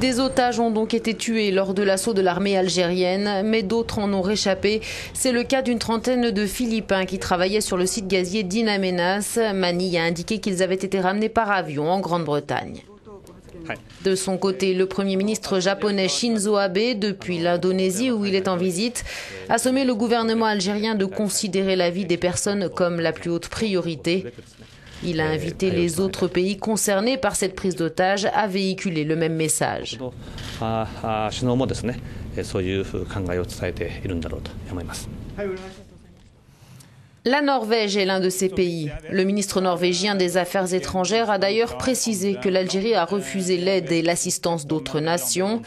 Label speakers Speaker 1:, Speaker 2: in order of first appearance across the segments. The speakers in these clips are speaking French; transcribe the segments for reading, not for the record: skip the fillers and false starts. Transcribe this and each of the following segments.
Speaker 1: Des otages ont donc été tués lors de l'assaut de l'armée algérienne, mais d'autres en ont réchappé. C'est le cas d'une trentaine de Philippins qui travaillaient sur le site gazier d'In Amenas. Manille a indiqué qu'ils avaient été ramenés par avion en Grande-Bretagne. De son côté, le Premier ministre japonais Shinzo Abe, depuis l'Indonésie où il est en visite, a sommé le gouvernement algérien de considérer la vie des personnes comme la plus haute priorité. Il a invité les autres pays concernés par cette prise d'otage à véhiculer le même message. La Norvège est l'un de ces pays. Le ministre norvégien des Affaires étrangères a d'ailleurs précisé que l'Algérie a refusé l'aide et l'assistance d'autres nations.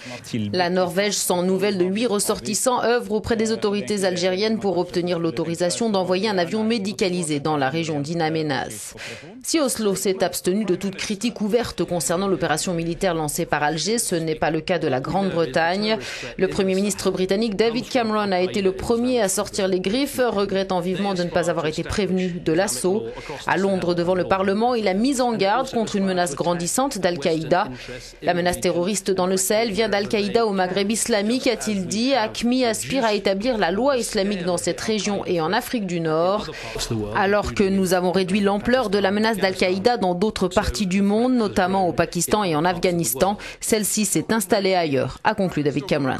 Speaker 1: La Norvège, sans nouvelles de 8 ressortissants, œuvre auprès des autorités algériennes pour obtenir l'autorisation d'envoyer un avion médicalisé dans la région d'In Amenas. Si Oslo s'est abstenu de toute critique ouverte concernant l'opération militaire lancée par Alger, ce n'est pas le cas de la Grande-Bretagne. Le Premier ministre britannique David Cameron a été le premier à sortir les griffes, regrettant vivement de ne pas avoir été prévenu de l'assaut. À Londres, devant le Parlement, il a mis en garde contre une menace grandissante d'Al-Qaïda. La menace terroriste dans le Sahel vient d'Al-Qaïda au Maghreb islamique, a-t-il dit. AQMI aspire à établir la loi islamique dans cette région et en Afrique du Nord. Alors que nous avons réduit l'ampleur de la menace d'Al-Qaïda dans d'autres parties du monde, notamment au Pakistan et en Afghanistan, celle-ci s'est installée ailleurs, a conclu David Cameron.